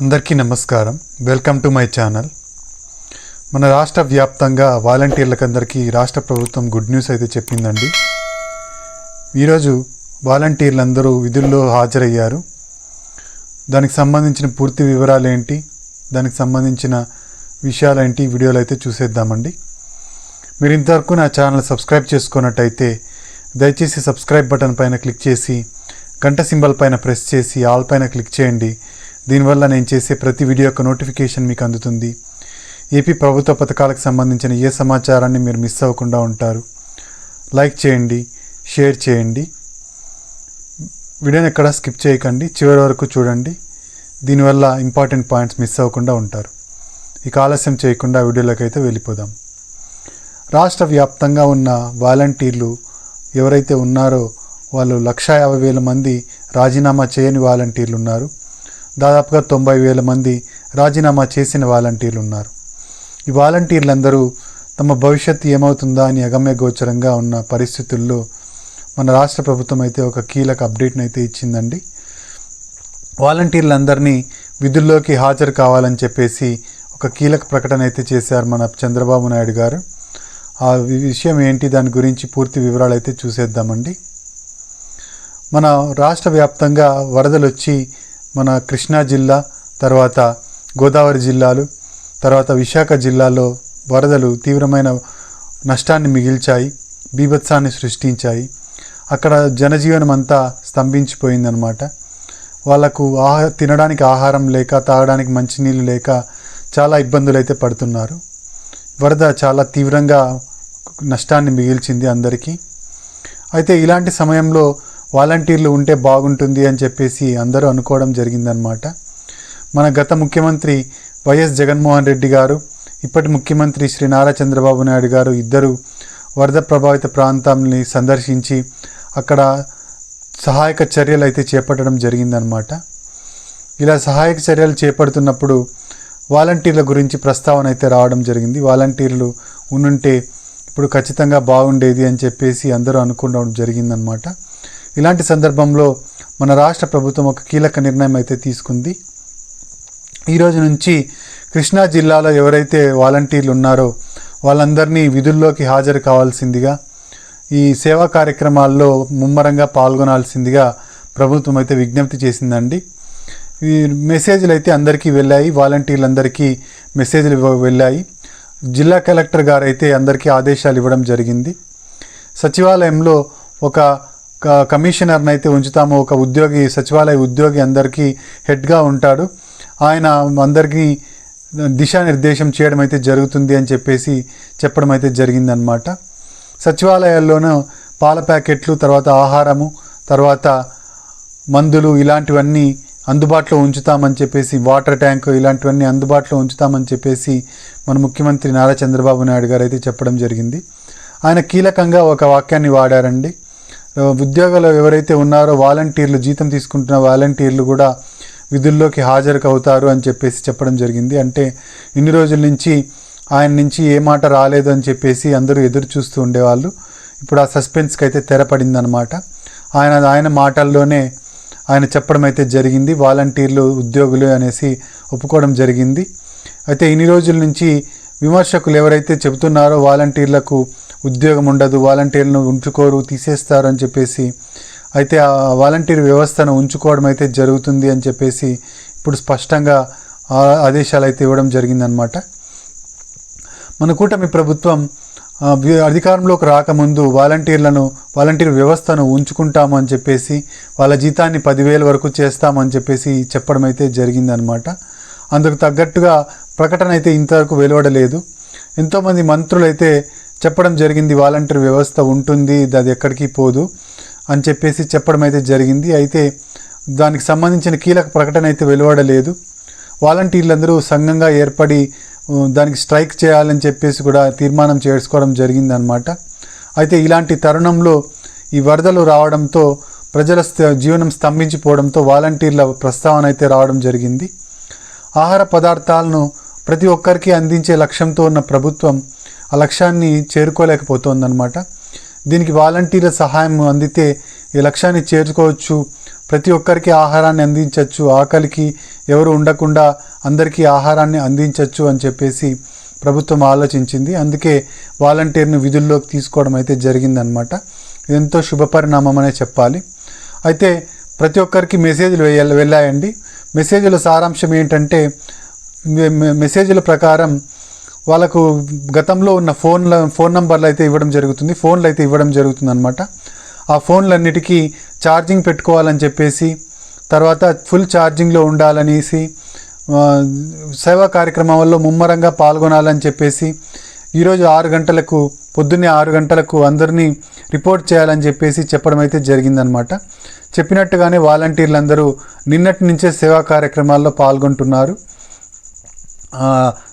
అందరికీ నమస్కారం. Welcome to my channel. మన రాష్ట్ర వ్యాప్తంగా వాలంటీర్లకందరికీ రాష్ట్ర ప్రభుత్వం గుడ్ న్యూస్ అయితే చెప్పిందండి. ఈరోజు వాలంటీర్లందరూ విధుల్లో హాజరయ్యారు. దానికి సంబంధించిన పూర్తి వివరాలు ఏంటి, దానికి సంబంధించిన విషయాలేంటి వీడియోలో అయితే చూసేద్దామండి. మీరు ఇంతవరకు నా ఛానల్ సబ్స్క్రైబ్ చేసుకున్నట్టయితే దయచేసి సబ్స్క్రైబ్ బటన్ పైన క్లిక్ చేసి గంట సింబల్ పైన ప్రెస్ చేసి ఆల్ పైన క్లిక్ చేయండి. దీనివల్ల నేను చేసే ప్రతి వీడియో యొక్క నోటిఫికేషన్ మీకు అందుతుంది. ఏపీ ప్రభుత్వ పథకాలకు సంబంధించిన ఏ సమాచారాన్ని మీరు మిస్ అవ్వకుండా ఉంటారు. లైక్ చేయండి, షేర్ చేయండి. వీడియోని ఎక్కడ స్కిప్ చేయకండి, చివరి వరకు చూడండి. దీనివల్ల ఇంపార్టెంట్ పాయింట్స్ మిస్ అవ్వకుండా ఉంటారు. ఇక ఆలస్యం చేయకుండా వీడియోలోకి అయితే వెళ్ళిపోదాం. రాష్ట్ర వ్యాప్తంగా ఉన్న వాలంటీర్లు ఎవరైతే ఉన్నారో వాళ్ళు 150,000 మంది రాజీనామా చేయని వాలంటీర్లు ఉన్నారు. దాదాపుగా 90,000 మంది రాజీనామా చేసిన వాలంటీర్లు ఉన్నారు. ఈ వాలంటీర్లందరూ తమ భవిష్యత్తు ఏమవుతుందా అని అగమ్య గోచరంగా ఉన్న పరిస్థితుల్లో మన రాష్ట్ర ప్రభుత్వం అయితే ఒక కీలక అప్డేట్ని అయితే ఇచ్చిందండి. వాలంటీర్లందరినీ విధుల్లోకి హాజరు కావాలని చెప్పేసి ఒక కీలక ప్రకటన అయితే చేశారు మన చంద్రబాబు నాయుడు గారు. ఆ విషయం ఏంటి, దాని గురించి పూర్తి వివరాలు అయితే చూసేద్దామండి. మన రాష్ట్ర వ్యాప్తంగా వరదలు వచ్చి మన కృష్ణా జిల్లా, తర్వాత గోదావరి జిల్లాలు, తర్వాత విశాఖ జిల్లాలో వరదలు తీవ్రమైన నష్టాన్ని మిగిల్చాయి, బీభత్సాన్ని సృష్టించాయి. అక్కడ జనజీవనం అంతా స్తంభించిపోయిందనమాట. వాళ్ళకు తినడానికి ఆహారం లేక, తాగడానికి మంచినీళ్ళు లేక చాలా ఇబ్బందులు అయితే పడుతున్నారు. వరద చాలా తీవ్రంగా నష్టాన్ని మిగిల్చింది అందరికీ. అయితే ఇలాంటి సమయంలో వాలంటీర్లు ఉంటే బాగుంటుంది అని చెప్పేసి అందరూ అనుకోవడం జరిగిందనమాట. మన గత ముఖ్యమంత్రి వైఎస్ జగన్మోహన్ రెడ్డి గారు, ఇప్పటి ముఖ్యమంత్రి శ్రీ నారా చంద్రబాబు నాయుడు గారు ఇద్దరు వరద ప్రభావిత ప్రాంతాన్ని సందర్శించి అక్కడ సహాయక చర్యలు అయితే చేపట్టడం జరిగిందనమాట. ఇలా సహాయక చర్యలు చేపడుతున్నప్పుడు వాలంటీర్ల గురించి ప్రస్తావన అయితే రావడం జరిగింది. వాలంటీర్లు ఉండుంటే ఇప్పుడు ఖచ్చితంగా బాగుండేది అని చెప్పేసి అందరూ అనుకోవడం జరిగిందనమాట. ఇలాంటి సందర్భంలో మన రాష్ట్ర ప్రభుత్వం ఒక కీలక నిర్ణయం అయితే తీసుకుంది. ఈరోజు నుంచి కృష్ణా జిల్లాలో ఎవరైతే వాలంటీర్లు ఉన్నారో వాళ్ళందరినీ విధుల్లోకి హాజరు కావాల్సిందిగా, ఈ సేవా కార్యక్రమాల్లో ముమ్మరంగా పాల్గొనాల్సిందిగా ప్రభుత్వం అయితే విజ్ఞప్తి చేసిందండి. ఈ మెసేజ్లు అయితే అందరికీ వెళ్ళాయి, వాలంటీర్లందరికీ మెసేజ్లు వెళ్ళాయి. జిల్లా కలెక్టర్ గారు అయితే అందరికీ ఆదేశాలు ఇవ్వడం జరిగింది. సచివాలయంలో ఒక కమిషనర్ని అయితే ఉంచుతాము, ఒక ఉద్యోగి, సచివాలయ ఉద్యోగి అందరికీ హెడ్గా ఉంటాడు. ఆయన అందరికీ దిశానిర్దేశం చేయడం అయితే జరుగుతుంది అని చెప్పేసి చెప్పడం అయితే జరిగిందనమాట. సచివాలయాల్లోనూ పాల ప్యాకెట్లు, తర్వాత ఆహారము, తర్వాత మందులు ఇలాంటివన్నీ అందుబాటులో ఉంచుతామని చెప్పేసి, వాటర్ ట్యాంక్ ఇలాంటివన్నీ అందుబాటులో ఉంచుతామని చెప్పేసి మన ముఖ్యమంత్రి నారా చంద్రబాబు నాయుడు గారు అయితే చెప్పడం జరిగింది. ఆయన కీలకంగా ఒక వాక్యాన్ని వాడారండి. ఉద్యోగాలు ఎవరైతే ఉన్నారో వాలంటీర్లు, జీతం తీసుకుంటున్న వాలంటీర్లు కూడా విధుల్లోకి హాజరు అవుతారు అని చెప్పేసి చెప్పడం జరిగింది. అంటే ఇన్ని రోజుల నుంచి ఆయన నుంచి ఏ మాట రాలేదు అని చెప్పేసి అందరూ ఎదురు చూస్తూ ఉండేవాళ్ళు. ఇప్పుడు ఆ సస్పెన్స్కి అయితే తెరపడిందనమాట. ఆయన మాటల్లోనే ఆయన చెప్పడం అయితే జరిగింది. వాలంటీర్లు ఉద్యోగులు అనేసి ఒప్పుకోవడం జరిగింది. అయితే ఇన్ని రోజుల నుంచి విమర్శకులు ఎవరైతే చెబుతున్నారో వాలంటీర్లకు ఉద్యోగం ఉండదు, వాలంటీర్లను ఉంచుకోరు, తీసేస్తారు అని చెప్పేసి, అయితే ఆ వాలంటీర్ వ్యవస్థను ఉంచుకోవడం అయితే జరుగుతుంది అని చెప్పేసి ఇప్పుడు స్పష్టంగా ఆదేశాలు అయితే ఇవ్వడం జరిగిందనమాట. మన కూటమి ప్రభుత్వం అధికారంలోకి రాకముందు వాలంటీర్ వ్యవస్థను ఉంచుకుంటాము అని చెప్పేసి, వాళ్ళ జీతాన్ని 10,000 వరకు చేస్తామని చెప్పేసి చెప్పడం అయితే జరిగిందనమాట. అందుకు తగ్గట్టుగా ప్రకటన అయితే ఇంతవరకు వెలువడలేదు. ఎంతోమంది మంత్రులు అయితే చెప్పడం జరిగింది, వాలంటీర్ వ్యవస్థ ఉంటుంది, అది ఎక్కడికి పోదు అని చెప్పేసి చెప్పడం అయితే జరిగింది. అయితే దానికి సంబంధించిన కీలక ప్రకటన అయితే వెలువడలేదు. వాలంటీర్లందరూ సంఘంగా ఏర్పడి దానికి స్ట్రైక్ చేయాలని చెప్పేసి కూడా తీర్మానం చేసుకోవడం జరిగిందనమాట. అయితే ఇలాంటి తరుణంలో ఈ వరదలు రావడంతో ప్రజల జీవనం స్తంభించిపోవడంతో వాలంటీర్ల ప్రస్తావన అయితే రావడం జరిగింది. ఆహార పదార్థాలను ప్రతి ఒక్కరికి అందించే లక్ష్యంతో ఉన్న ప్రభుత్వం ఆ లక్ష్యాన్ని చేరుకోలేకపోతుందన్నమాట. దీనికి వాలంటీర్ల సహాయం అందితే ఈ లక్ష్యాన్ని చేరుకోవచ్చు, ప్రతి ఒక్కరికి ఆహారాన్ని అందించవచ్చు, ఆకలికి ఎవరు ఉండకుండా అందరికీ ఆహారాన్ని అందించవచ్చు అని చెప్పేసి ప్రభుత్వం ఆలోచించింది. అందుకే వాలంటీర్ను విధుల్లోకి తీసుకోవడం అయితే జరిగిందనమాట. ఎంతో శుభపరిణామం అనే చెప్పాలి. అయితే ప్రతి ఒక్కరికి మెసేజ్లు వెళ్ళాయండి. మెసేజ్ల సారాంశం ఏంటంటే, మెసేజ్ల ప్రకారం వాళ్ళకు గతంలో ఉన్న ఫోన్ నంబర్లు అయితే ఇవ్వడం జరుగుతుంది, ఫోన్లు అయితే ఇవ్వడం జరుగుతుంది అనమాట. ఆ ఫోన్లన్నిటికీ ఛార్జింగ్ పెట్టుకోవాలని చెప్పేసి, తర్వాత ఫుల్ ఛార్జింగ్లో ఉండాలనేసి, సేవా కార్యక్రమాల్లో ముమ్మరంగా పాల్గొనాలని చెప్పేసి, ఈరోజు 6 గంటలకు పొద్దున్నే 6 గంటలకు అందరినీ రిపోర్ట్ చేయాలని చెప్పేసి చెప్పడం అయితే జరిగిందనమాట. చెప్పినట్టుగానే వాలంటీర్లందరూ నిన్నటి నుంచే సేవా కార్యక్రమాల్లో పాల్గొంటున్నారు.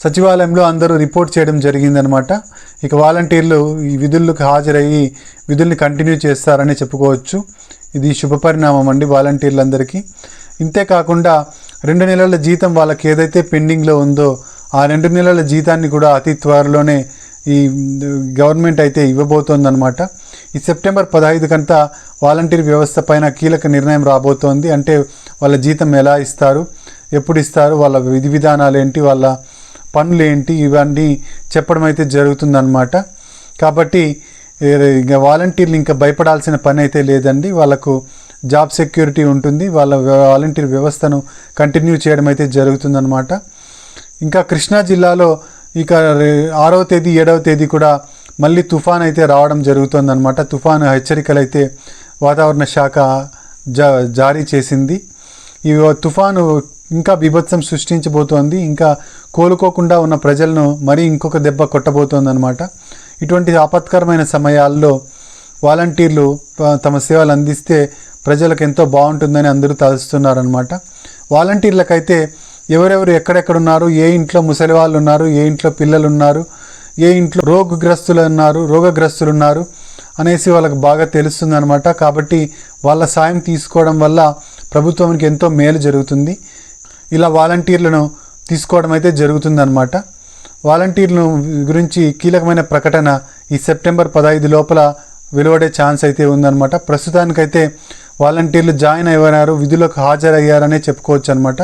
సచివాలయంలో అందరూ రిపోర్ట్ చేయడం జరిగిందనమాట. ఇక వాలంటీర్లు ఈ విధులకు హాజరయ్యి విధుల్ని కంటిన్యూ చేస్తారని చెప్పుకోవచ్చు. ఇది శుభపరిణామం అండి వాలంటీర్లందరికీ. ఇంతేకాకుండా 2 నెలల జీతం వాళ్ళకి ఏదైతే పెండింగ్లో ఉందో ఆ 2 నెలల జీతాన్ని కూడా అతి త్వరలోనే ఈ గవర్నమెంట్ అయితే ఇవ్వబోతోందనమాట. ఈ సెప్టెంబర్ 15 కంతా వాలంటీర్ వ్యవస్థ పైన కీలక నిర్ణయం రాబోతోంది. అంటే వాళ్ళ జీతం ఎలా ఇస్తారు, ఎప్పుడు ఇస్తారు, వాళ్ళ విధి విధానాలు ఏంటి, వాళ్ళ పనులు ఏంటి, ఇవన్నీ చెప్పడం అయితే జరుగుతుందన్నమాట. కాబట్టి ఇక వాలంటీర్లు ఇంకా భయపడాల్సిన పని అయితే లేదండి. వాళ్ళకు జాబ్ సెక్యూరిటీ ఉంటుంది. వాళ్ళ వాలంటీర్ వ్యవస్థను కంటిన్యూ చేయడం అయితే జరుగుతుందన్నమాట. ఇంకా కృష్ణా జిల్లాలో ఇక 6వ తేదీ 7వ తేదీ కూడా మళ్ళీ తుఫాన్ అయితే రావడం జరుగుతుందన్నమాట. తుఫాను హెచ్చరికలు అయితే వాతావరణ శాఖ జారీ చేసింది. ఈ తుఫాను ఇంకా బీభత్సం సృష్టించబోతోంది. ఇంకా కోలుకోకుండా ఉన్న ప్రజలను మరీ ఇంకొక దెబ్బ కొట్టబోతోందన్నమాట. ఇటువంటి ఆపత్కరమైన సమయాల్లో వాలంటీర్లు తమ సేవలు అందిస్తే ప్రజలకు ఎంతో బాగుంటుందని అందరూ తలుస్తున్నారనమాట. వాలంటీర్లకైతే ఎవరెవరు ఎక్కడెక్కడ ఉన్నారు, ఏ ఇంట్లో ముసలి వాళ్ళు ఉన్నారు, ఏ ఇంట్లో పిల్లలు ఉన్నారు, ఏ ఇంట్లో రోగగ్రస్తులు ఉన్నారు అనేసి వాళ్ళకి బాగా తెలుస్తుందన్నమాట. కాబట్టి వాళ్ళ సాయం తీసుకోవడం వల్ల ప్రభుత్వానికి ఎంతో మేలు జరుగుతుంది. ఇలా వాలంటీర్లను తీసుకోవడం అయితే జరుగుతుందన్నమాట. వాలంటీర్ల గురించి కీలకమైన ప్రకటన ఈ సెప్టెంబర్ 15 లోపల వెలువడే ఛాన్స్ అయితే ఉందన్నమాట. ప్రస్తుతానికైతే వాలంటీర్లు జాయిన్ అయ్యారు, విధులకు హాజరయ్యారనే చెప్పుకోవచ్చు అనమాట.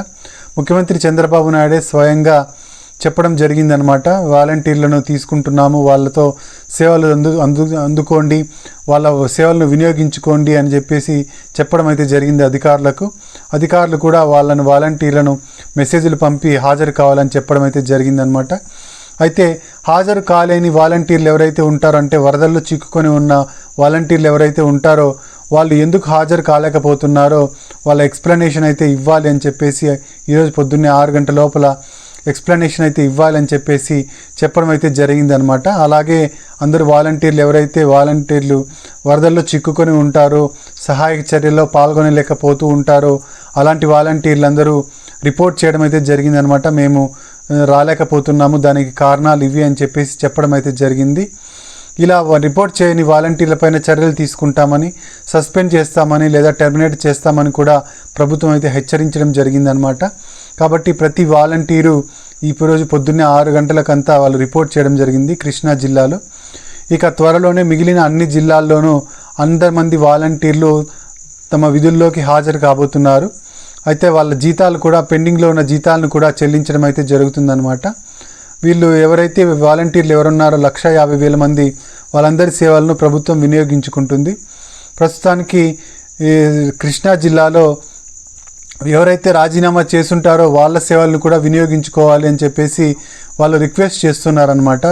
ముఖ్యమంత్రి చంద్రబాబు నాయుడే స్వయంగా చెప్పడం జరిగిందనమాట. వాలంటీర్లను తీసుకుంటున్నాము, వాళ్ళతో సేవలు అందుకోండి, వాళ్ళ సేవలను వినియోగించుకోండి అని చెప్పేసి చెప్పడం అయితే జరిగింది అధికారులకు. అధికారులు కూడా వాలంటీర్లను మెసేజ్లు పంపి హాజరు కావాలని చెప్పడం అయితే జరిగిందనమాట. అయితే హాజరు కాలేని వాలంటీర్లు ఎవరైతే ఉంటారో, అంటే వరదల్లో చిక్కుకొని ఉన్న వాలంటీర్లు ఎవరైతే ఉంటారో వాళ్ళు ఎందుకు హాజరు కాలేకపోతున్నారో వాళ్ళ ఎక్స్ప్లెనేషన్ అయితే ఇవ్వాలి అని చెప్పేసి ఈరోజు పొద్దున్నే 6 గంటల లోపల ఎక్స్ప్లెనేషన్ అయితే ఇవ్వాలని చెప్పేసి చెప్పడం అయితే జరిగిందనమాట. అలాగే అందరూ వాలంటీర్లు వరదల్లో చిక్కుకొని ఉంటారో, సహాయక చర్యల్లో పాల్గొనలేకపోతూ ఉంటారో అలాంటి వాలంటీర్లందరూ రిపోర్ట్ చేయడం అయితే జరిగిందనమాట. మేము రాలేకపోతున్నాము, దానికి కారణాలు ఇవి అని చెప్పేసి చెప్పడం అయితే జరిగింది. ఇలా రిపోర్ట్ చేయని వాలంటీర్లపైన చర్యలు తీసుకుంటామని, సస్పెండ్ చేస్తామని లేదా టెర్మినేట్ చేస్తామని కూడా ప్రభుత్వం అయితే హెచ్చరించడం జరిగిందనమాట. కాబట్టి ప్రతి వాలంటీరు ఈరోజు పొద్దున్నే 6 గంటలకంతా వాళ్ళు రిపోర్ట్ చేయడం జరిగింది కృష్ణా జిల్లాలో. ఇక త్వరలోనే మిగిలిన అన్ని జిల్లాల్లోనూ 100 మంది వాలంటీర్లు తమ విధుల్లోకి హాజరు కాబోతున్నారు. అయితే వాళ్ళ జీతాలు కూడా పెండింగ్లో ఉన్న జీతాలను కూడా చెల్లించడం అయితే జరుగుతుందన్నమాట. వీళ్ళు ఎవరైతే వాలంటీర్లు ఎవరున్నారో 150,000 మంది, వాళ్ళందరి సేవలను ప్రభుత్వం వినియోగించుకుంటుంది. ప్రస్తుతానికి కృష్ణా జిల్లాలో ఎవరైతే రాజీనామా చేసుంటారో వాళ్ళ సేవలను కూడా వినియోగించుకోవాలి అని చెప్పేసి వాళ్ళు రిక్వెస్ట్ చేస్తున్నారనమాట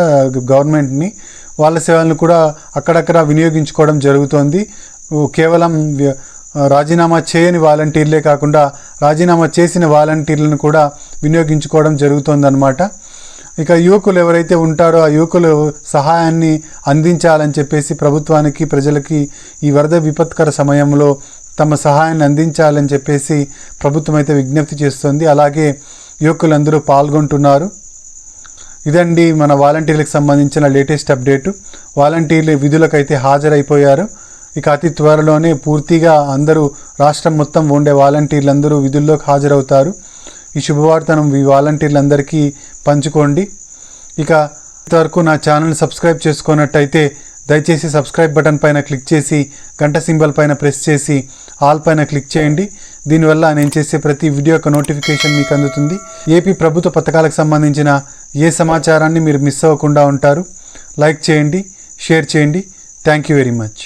గవర్నమెంట్ని. వాళ్ళ సేవలను కూడా అక్కడక్కడ వినియోగించుకోవడం జరుగుతోంది. కేవలం రాజీనామా చేయని వాలంటీర్లే కాకుండా రాజీనామా చేసిన వాలంటీర్లను కూడా వినియోగించుకోవడం జరుగుతోందన్నమాట. ఇక యువకులు ఎవరైతే ఉంటారో ఆ యువకులు సహాయాన్ని అందించాలని చెప్పేసి ప్రభుత్వానికి, ప్రజలకి ఈ వరద విపత్కర సమయంలో తమ సహాయాన్ని అందించాలని చెప్పేసి ప్రభుత్వం అయితే విజ్ఞప్తి చేస్తుంది. అలాగే యువకులందరూ పాల్గొంటున్నారు. ఇదండి మన వాలంటీర్లకు సంబంధించిన లేటెస్ట్ అప్డేటు. వాలంటీర్లు విధులకైతే హాజరైపోయారు. ఇక అతి త్వరలోనే పూర్తిగా అందరూ రాష్ట్రం మొత్తం ఉండే వాలంటీర్లందరూ విధుల్లోకి హాజరవుతారు. ఈ శుభవార్తను ఈ వాలంటీర్లందరికీ పంచుకోండి. ఇక ఇంతవరకు నా ఛానల్ సబ్స్క్రైబ్ చేసుకున్నట్టయితే దయచేసి సబ్స్క్రైబ్ బటన్ పైన క్లిక్ చేసి గంట సింబల్ పైన ప్రెస్ చేసి ఆల్ పైన క్లిక్ చేయండి. దీనివల్ల నేను చేసే ప్రతి వీడియో యొక్క నోటిఫికేషన్ మీకు అందుతుంది. ఏపీ ప్రభుత్వ పథకాలకు సంబంధించిన ఏ సమాచారాన్ని మీరు మిస్ అవ్వకుండా ఉంటారు. లైక్ చేయండి, షేర్ చేయండి. Thank you very much.